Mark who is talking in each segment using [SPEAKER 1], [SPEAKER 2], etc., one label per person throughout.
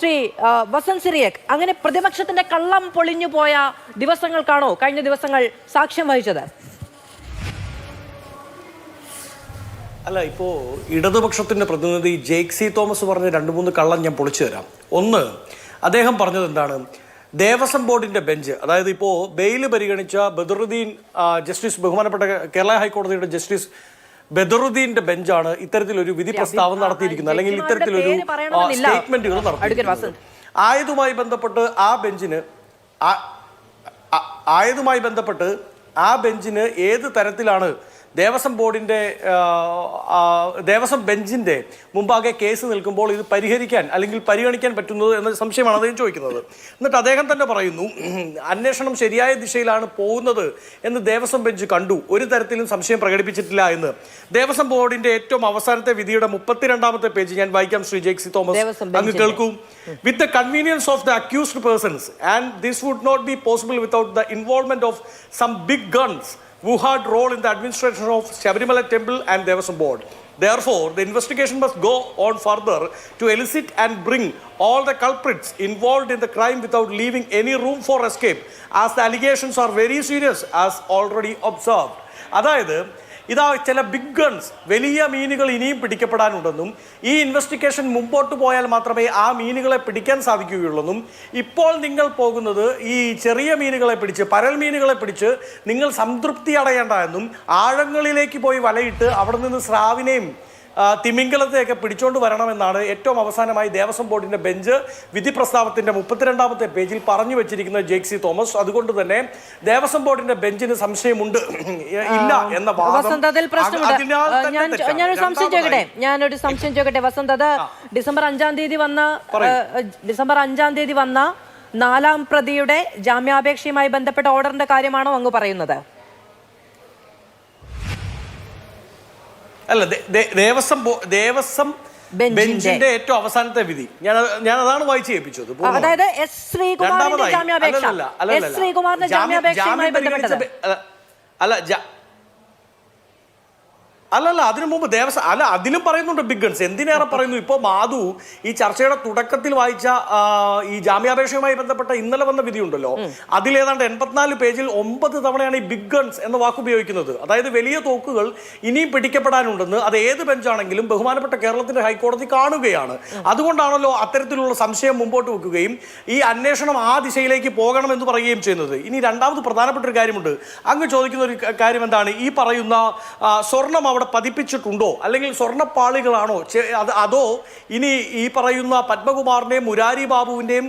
[SPEAKER 1] ശ്രീ വസന്ത് സിറിയക്, അങ്ങനെ പ്രതിപക്ഷത്തിന്റെ കള്ളം പൊളിഞ്ഞു പോയ ദിവസങ്ങൾക്കാണോ കഴിഞ്ഞ ദിവസങ്ങൾ സാക്ഷ്യം വഹിച്ചത്?
[SPEAKER 2] അല്ല, ഇപ്പോൾ ഇടതുപക്ഷത്തിന്റെ പ്രതിനിധി ജേക്ക് സി തോമസ് പറഞ്ഞ 2-3 കള്ളം ഞാൻ പൊളിച്ചു തരാം. ഒന്ന്, അദ്ദേഹം പറഞ്ഞത് എന്താണ്, ദേവസ്വം ബോർഡിന്റെ ബെഞ്ച്, അതായത് ഇപ്പോൾ ബെയിൽ പരിഗണിച്ച ബദറുദ്ദീൻ ജസ്റ്റിസ്, ബഹുമാനപ്പെട്ട കേരള ഹൈക്കോടതിയുടെ ജസ്റ്റിസ് ബദറുദ്ദീന്റെ ബെഞ്ചാണ് ഇത്തരത്തിലൊരു വിധി പ്രസ്താവന നടത്തിയിരിക്കുന്നത്, അല്ലെങ്കിൽ ഇത്തരത്തിലൊരു സ്റ്റേറ്റ്മെന്റുകൾ നടത്തിയിരിക്കുന്നത്. ആയതുമായി ബന്ധപ്പെട്ട് ആ ബെഞ്ചിന് ഏത് തരത്തിലാണ് ദേവസ്വം ബെഞ്ചിന്റെ മുമ്പാകെ കേസ് നിൽക്കുമ്പോൾ ഇത് പരിഹരിക്കാൻ അല്ലെങ്കിൽ പരിഗണിക്കാൻ പറ്റുന്നത് എന്ന സംശയമാണ് അദ്ദേഹം ചോദിക്കുന്നത്. എന്നിട്ട് അദ്ദേഹം തന്നെ പറയുന്നു, അന്വേഷണം ശരിയായ ദിശയിലാണ് പോകുന്നത് എന്ന് ദേവസ്വം ബെഞ്ച് കണ്ടു, ഒരു തരത്തിലും സംശയം പ്രകടിപ്പിച്ചിട്ടില്ല എന്ന്. ദേവസ്വം ബോർഡിന്റെ ഏറ്റവും അവസാനത്തെ വിധിയുടെ 32ാമത്തെ പേജ് ഞാൻ വായിക്കാം. ശ്രീ ജേക്ക് സി തോമസ്, അങ്ങ് കേൾക്കൂ. With the convenience of the accused persons and this would not be possible without the involvement of some big guns who had role in the administration of Shabarimala Temple and Devasam Board. Therefore, the investigation must go on further to elicit and bring all the culprits involved in the crime without leaving any room for escape, as the allegations are very serious, as already observed. അതായത് ഇതാ ചില big guns, വലിയ മീനുകൾ ഇനിയും പിടിക്കപ്പെടാനുണ്ടെന്നും ഈ investigation മുമ്പോട്ട് പോയാൽ മാത്രമേ ആ മീനുകളെ പിടിക്കാൻ സാധിക്കുകയുള്ളെന്നും, ഇപ്പോൾ നിങ്ങൾ പോകുന്നത് ഈ ചെറിയ മീനുകളെ പിടിച്ച്, പരൽ മീനുകളെ പിടിച്ച് നിങ്ങൾ സംതൃപ്തി അടയേണ്ട എന്നും, ആഴങ്ങളിലേക്ക് പോയി വലയിട്ട് അവിടെ നിന്ന് സ്രാവിനെയും തിമിംഗലത്തെയൊക്കെ പിടിച്ചോണ്ട് വരണമെന്നാണ് ഏറ്റവും അവസാനമായി ദേവസ്വം ബോർഡിന്റെ ബെഞ്ച് വിധി പ്രസ്താവത്തിന്റെ 32ാമത്തെ പേജിൽ പറഞ്ഞു വെച്ചിരിക്കുന്ന ജേക്ക് സി തോമസ്. അതുകൊണ്ട് തന്നെ ദേവസ്വം ബോർഡിന്റെ ബെഞ്ചിന് സംശയമുണ്ട് ഇല്ല എന്ന
[SPEAKER 1] ഞാനൊരു സംശയം ചോദിക്കട്ടെ വസന്ത്. അത് ഡിസംബർ 5-ാം തീയതി വന്ന 4ാം പ്രതിയുടെ ജാമ്യാപേക്ഷയുമായി ബന്ധപ്പെട്ട ഓർഡറിന്റെ കാര്യമാണോ അങ്ങ് പറയുന്നത്?
[SPEAKER 2] അല്ല, ദേവസ്വം ബെഞ്ചിന്റെ ഏറ്റവും അവസാനത്തെ വിധി ഞാൻ അതാണ് വായിച്ചു കേൾപ്പിച്ചത്.
[SPEAKER 1] അതായത് എസ് ശ്രീകുമാറിന്റെ ജാമ്യാപേക്ഷയുമായി ബന്ധപ്പെട്ടത് അല്ലല്ല, അതിനു മുമ്പ് അതിലും പറയുന്നുണ്ട് ബിഗ് ഗൺസ്. എന്തിനേറെ പറയുന്നു, ഇപ്പോൾ മാധു ഈ ചർച്ചയുടെ തുടക്കത്തിൽ വായിച്ച ഈ ജാമ്യാപേക്ഷയുമായി ബന്ധപ്പെട്ട ഇന്നലെ വന്ന വിധി ഉണ്ടല്ലോ, അതിലേതാണ്ട് 84 പേജിൽ 9 തവണയാണ് ഈ ബിഗ് ഗൺസ് എന്ന വാക്ക് ഉപയോഗിക്കുന്നത്. അതായത് വലിയ തോക്കുകൾ ഇനിയും പിടിക്കപ്പെടാനുണ്ടെന്ന് അത് ഏത് ബെഞ്ചാണെങ്കിലും ബഹുമാനപ്പെട്ട കേരളത്തിന്റെ ഹൈക്കോടതി കാണുകയാണ്. അതുകൊണ്ടാണല്ലോ അത്തരത്തിലുള്ള സംശയം മുമ്പോട്ട് വെക്കുകയും ഈ അന്വേഷണം ആ ദിശയിലേക്ക് പോകണമെന്ന് പറയുകയും ചെയ്യുന്നത്. ഇനി രണ്ടാമത് പ്രധാനപ്പെട്ട ഒരു കാര്യമുണ്ട്. അങ്ങ് ചോദിക്കുന്ന ഒരു കാര്യം എന്താണ്, ഈ പറയുന്ന സ്വർണം അവിടെ പതിപ്പിച്ചിട്ടുണ്ടോ, അല്ലെങ്കിൽ സ്വർണ്ണപ്പാളികളാണോ അതോ ഇനി ഈ പറയുന്ന പത്മകുമാറിന്റെയും മുരാരി ബാബുവിന്റെയും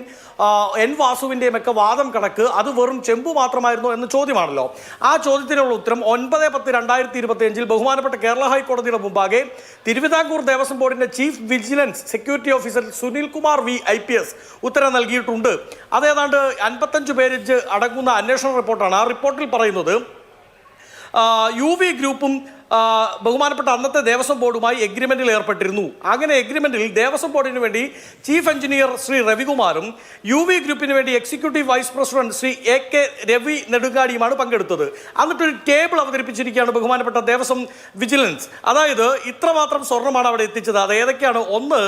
[SPEAKER 1] എൻ വാസുവിന്റെയും ഒക്കെ വാദം കണക്ക് അത് വെറും ചെമ്പു മാത്രമായിരുന്നോ എന്ന ചോദ്യമാണല്ലോ. ആ ചോദ്യത്തിനുള്ള ഉത്തരം 9/10/2025 ബഹുമാനപ്പെട്ട കേരള ഹൈക്കോടതിയുടെ മുമ്പാകെ തിരുവിതാംകൂർ ദേവസ്വം ബോർഡിന്റെ chief vigilance security officer Sunil Kumar V IPS ഉത്തരം നൽകിയിട്ടുണ്ട്. അതേതാണ്ട് 55 പേജ് അടങ്ങുന്ന അന്വേഷണ റിപ്പോർട്ടാണ്. ആ റിപ്പോർട്ടിൽ പറയുന്നത് UV ഗ്രൂപ്പും ബഹുമാനപ്പെട്ട അന്നത്തെ ദേവസ്വം ബോർഡുമായി എഗ്രിമെന്റിൽ ഏർപ്പെട്ടിരുന്നു. അങ്ങനെ എഗ്രിമെന്റിൽ ദേവസ്വം ബോർഡിന് വേണ്ടി ചീഫ് എഞ്ചിനീയർ ശ്രീ രവികുമാറും UV ഗ്രൂപ്പിന് വേണ്ടി executive vice president Shri AK രവി നെടുങ്ങാടിയുമാണ് പങ്കെടുത്തത്. എന്നിട്ടൊരു ടേബിൾ അവതരിപ്പിച്ചിരിക്കുകയാണ് ബഹുമാനപ്പെട്ട ദേവസ്വം വിജിലൻസ്. അതായത് ഇത്രമാത്രം സ്വർണ്ണമാണ് അവിടെ എത്തിച്ചത്. അത് ഏതൊക്കെയാണ്? ഒന്ന്,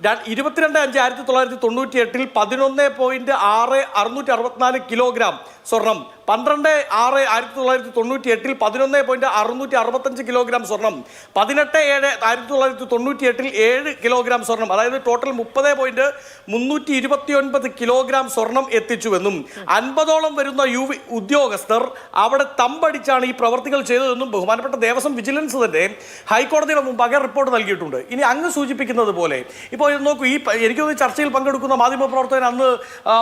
[SPEAKER 1] 22/5/1998 11.664 കിലോഗ്രാം സ്വർണം, 12/6/1998 11.665 കിലോഗ്രാം സ്വർണം, 18/7/1998 7 കിലോഗ്രാം സ്വർണം, അതായത് ടോട്ടൽ 30.329 കിലോഗ്രാം സ്വർണം എത്തിച്ചുവെന്നും 50ഓളം വരുന്ന UV ഉദ്യോഗസ്ഥർ അവിടെ തമ്പടിച്ചാണ് ഈ പ്രവർത്തികൾ ചെയ്തതെന്നും ബഹുമാനപ്പെട്ട ദേവസ്വം വിജിലൻസ് തന്നെ ഹൈക്കോടതിയുടെ മുമ്പാകെ റിപ്പോർട്ട് നൽകിയിട്ടുണ്ട്. ഇനി അങ്ങ് സൂചിപ്പിക്കുന്നത് പോലെ ഇപ്പോൾ നോക്കൂ, ഈ എനിക്കൊന്ന് ചർച്ചയിൽ പങ്കെടുക്കുന്ന മാധ്യമപ്രവർത്തകൻ അന്ന്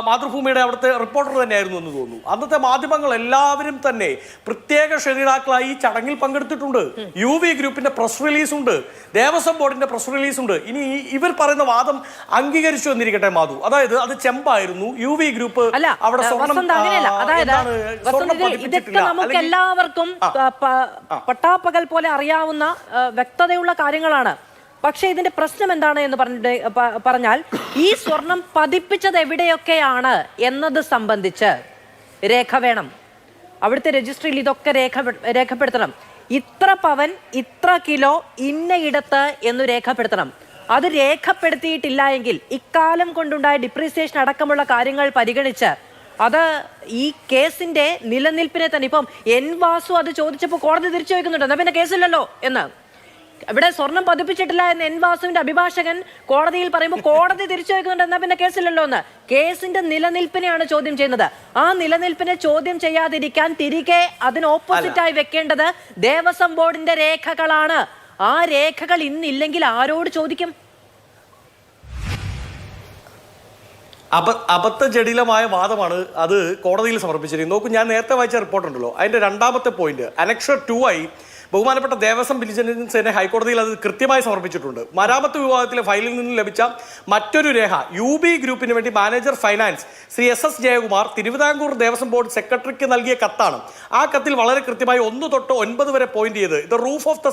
[SPEAKER 1] മാതൃഭൂമിയുടെ അവിടുത്തെ റിപ്പോർട്ടർ തന്നെയായിരുന്നു എന്ന് തോന്നുന്നു. അന്നത്തെ മാധ്യമങ്ങൾ എല്ലാവരും തന്നെ പ്രത്യേക ക്ഷണിതാക്കളായി ഈ ചടങ്ങിൽ പങ്കെടുത്തിട്ടുണ്ട്. UV ഗ്രൂപ്പിന്റെ പ്രസ് റിലീസ് ഉണ്ട്, ദേവസ്വം ബോർഡിന്റെ പ്രസ് റിലീസ് ഉണ്ട്. ഇനി ഇവർ പറയുന്ന വാദം അംഗീകരിച്ചു എന്നിരിക്കട്ടെ മാധു, അതായത് അത് ചെമ്പായിരുന്നു, UV ഗ്രൂപ്പ് അവിടെ ഇതൊക്കെ നമുക്ക് എല്ലാവർക്കും പട്ടാപ്പകൽ പോലെ അറിയാവുന്ന വ്യക്തതയുള്ള കാര്യങ്ങളാണ്. പക്ഷെ ഇതിന്റെ പ്രശ്നം എന്താണ് എന്ന് പറഞ്ഞാൽ ഈ സ്വർണം പതിപ്പിച്ചത് എവിടെയൊക്കെയാണ് എന്നത് സംബന്ധിച്ച് രേഖ വേണം. അവിടുത്തെ രജിസ്ട്രിയിൽ ഇതൊക്കെ രേഖപ്പെടുത്തണം. ഇത്ര പവൻ, ഇത്ര കിലോ, ഇന്നയിടത്ത് എന്ന് രേഖപ്പെടുത്തണം.
[SPEAKER 3] അത് രേഖപ്പെടുത്തിയിട്ടില്ല എങ്കിൽ ഇക്കാലം കൊണ്ടുണ്ടായ ഡിപ്രീസിയേഷൻ അടക്കമുള്ള കാര്യങ്ങൾ പരിഗണിച്ച് അത് ഈ കേസിന്റെ നിലനിൽപ്പിനെ തന്നെ ഇപ്പം എൻ വാസു അത് ചോദിച്ചപ്പോൾ കോടതി തിരിച്ചു വയ്ക്കുന്നുണ്ട്, എന്നാ പിന്നെ കേസില്ലല്ലോ എന്ന്. ഇവിടെ സ്വർണം പതിപ്പിച്ചിട്ടില്ല എന്ന് എൻ വാസുവിന്റെ അഭിഭാഷകൻ കോടതിയിൽ പറയുമ്പോൾ കോടതി തിരിച്ചു വയ്ക്കുന്നുണ്ട്, എന്നാ പിന്നെ കേസില്ലല്ലോ എന്ന്. കേസിന്റെ നിലനിൽപ്പിനെയാണ് ചോദ്യം ചെയ്യുന്നത്. ആ നിലനിൽപ്പിനെ ചോദ്യം ചെയ്യാതിരിക്കാൻ തിരികെ അതിന് ഓപ്പോസിറ്റായി വെക്കേണ്ടത് ദേവസ്വം ബോർഡിന്റെ രേഖകളാണ്. ആ രേഖകൾ ഇന്നില്ലെങ്കിൽ ആരോട് ചോദിക്കും?
[SPEAKER 2] അബദ്ധജടിലമായ വാദമാണ് അത് കോടതിയിൽ സമർപ്പിച്ചിരിക്കുന്നത്. നോക്കൂ, ഞാൻ നേരത്തെ വായിച്ച റിപ്പോർട്ടുണ്ടല്ലോ, അതിന്റെ രണ്ടാമത്തെ പോയിന്റ് അനക്ഷർ 2 ആയി ബഹുമാനപ്പെട്ട ദേവസ്വം വിജിലൻസിനെ ഹൈക്കോടതിയിൽ അത് കൃത്യമായി സമർപ്പിച്ചിട്ടുണ്ട്. മരാമത്ത് വിഭാഗത്തിലെ ഫയലിൽ നിന്ന് ലഭിച്ച മറ്റൊരു രേഖ UB ഗ്രൂപ്പിന് വേണ്ടി manager finance Shri SS Jayakumar Thiruvithamkoor Devaswom board സെക്രട്ടറിക്ക് നൽകിയ കത്താണ്. ആ കത്തിൽ വളരെ കൃത്യമായി 1 തൊട്ട് 9 വരെ പോയിന്റ് ചെയ്ത് ദ റൂഫ് ഓഫ് ദ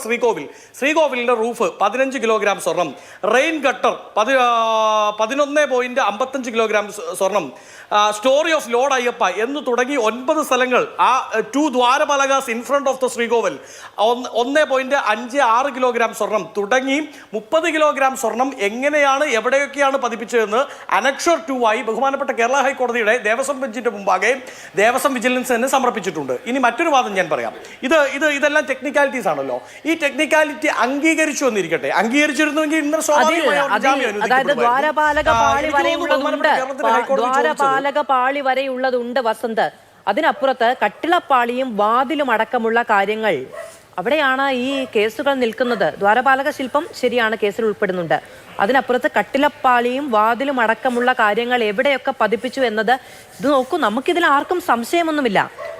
[SPEAKER 2] ശ്രീകോവിലിന്റെ റൂഫ് 15 കിലോഗ്രാം സ്വർണം, റെയിൻ ഗട്ടർ 11.55 കിലോഗ്രാം സ്വർണം, സ്റ്റോറി ഓഫ് ലോർഡ് അയ്യപ്പ എന്ന് തുടങ്ങി 9 സ്ഥലങ്ങൾ, ആ 2 ദ്വാരപാലകാസ് in front of the Sreekovil 1.56 kilogram സ്വർണം തുടങ്ങി 30 കിലോഗ്രാം സ്വർണം എങ്ങനെയാണ് എവിടെയൊക്കെയാണ് പതിപ്പിച്ചതെന്ന് അനക്ഷർ 2 ആയി ബഹുമാനപ്പെട്ട കേരള ഹൈക്കോടതിയുടെ ദേവസ്വം ബെഞ്ചിന്റെ മുമ്പാകെ ദേവസ്വം വിജിലൻസ് തന്നെ സമർപ്പിച്ചിട്ടുണ്ട്. ഇനി മറ്റൊരു വാദം ഞാൻ പറയാം. ഇതെല്ലാം ടെക്നിക്കാലിറ്റീസ് ആണല്ലോ. ഈ ടെക്നിക്കാലിറ്റി അംഗീകരിച്ചു എന്നിരിക്കട്ടെ, അംഗീകരിച്ചിരുന്നുവെങ്കിൽ ഇന്നലെ
[SPEAKER 3] പാളി വരെയുള്ളതുണ്ട് വസന്ത്. അതിനപ്പുറത്ത് കട്ടിളപ്പാളിയും വാതിലും അടക്കമുള്ള കാര്യങ്ങൾ, അവിടെയാണ് ഈ കേസുകൾ നിൽക്കുന്നത്. ദ്വാരപാലക ശില്പം ശരിയാണ്, കേസിൽ ഉൾപ്പെടുന്നുണ്ട്. അതിനപ്പുറത്ത് കട്ടിളപ്പാളിയും വാതിലും അടക്കമുള്ള കാര്യങ്ങൾ എവിടെയൊക്കെ പതിപ്പിച്ചു എന്നത് ഇത് നോക്കൂ, നമുക്കിതിൽ ആർക്കും സംശയമൊന്നുമില്ല.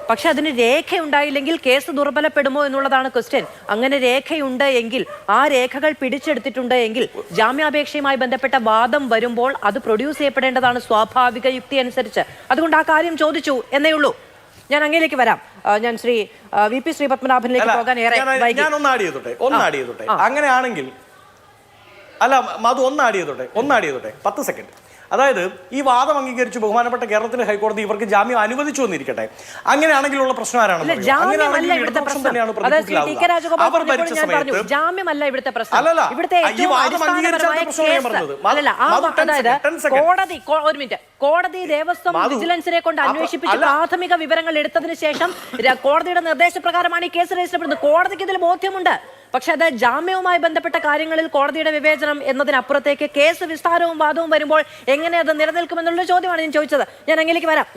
[SPEAKER 3] പക്ഷെ അതിന് രേഖയുണ്ടായില്ലെങ്കിൽ കേസ് ദുർബലപ്പെടുമോ എന്നുള്ളതാണ് ക്വസ്റ്റ്യൻ. അങ്ങനെ രേഖയുണ്ട് എങ്കിൽ, ആ രേഖകൾ പിടിച്ചെടുത്തിട്ടുണ്ട് എങ്കിൽ ജാമ്യാപേക്ഷയുമായി ബന്ധപ്പെട്ട വാദം വരുമ്പോൾ അത് പ്രൊഡ്യൂസ് ചെയ്യപ്പെടേണ്ടതാണ് സ്വാഭാവിക യുക്തി അനുസരിച്ച്. അതുകൊണ്ട് ആ കാര്യം ചോദിച്ചു എന്നേ ഉള്ളൂ. ഞാൻ അങ്ങയിലേക്ക് വരാം. ഞാൻ ശ്രീ VP ശ്രീപത്മനാഭനിലേക്ക് പോകാൻ ഏറെ
[SPEAKER 2] ഞാൻ ഒന്ന് ആഡ് ചെയ്തോട്ടെ. അങ്ങനെയാണെങ്കിൽ അല്ല മധു ഒന്ന് ആഡ് ചെയ്തോട്ടെ 10 സെക്കൻഡ്. അതായത് ഈ വാദം അംഗീകരിച്ചു ബഹുമാനപ്പെട്ട കേരളത്തിലെ ഹൈക്കോടതി ഇവർക്ക് ജാമ്യം അനുവദിച്ചു എന്നിരിക്കട്ടെ. അങ്ങനെയാണെങ്കിലുള്ള പ്രശ്നം ആരാണ്?
[SPEAKER 3] ജാമ്യമല്ല ഇവിടുത്തെ പ്രശ്നം. കോടതി ദേവസ്വം വിജിലൻസിനെ കൊണ്ട് അന്വേഷിപ്പിച്ച് പ്രാഥമിക വിവരങ്ങൾ എടുത്തതിന് ശേഷം കോടതിയുടെ നിർദ്ദേശപ്രകാരമാണ് ഈ കേസ് രജിസ്റ്റർ ചെയ്യുന്നത്. കോടതിക്ക് ഇതിൽ ബോധ്യമുണ്ട്. പക്ഷെ അത് ജാമ്യവുമായി ബന്ധപ്പെട്ട കാര്യങ്ങളിൽ കോടതിയുടെ വിവേചനം എന്നതിനപ്പുറത്തേക്ക് കേസ് വിസ്താരവും വാദവും വരുമ്പോൾ എങ്ങനെ അത് നിലനിൽക്കുമെന്നുള്ള ചോദ്യമാണ് ഞാൻ ചോദിച്ചത്. ഞാൻ അങ്ങേലേക്ക് വരാം.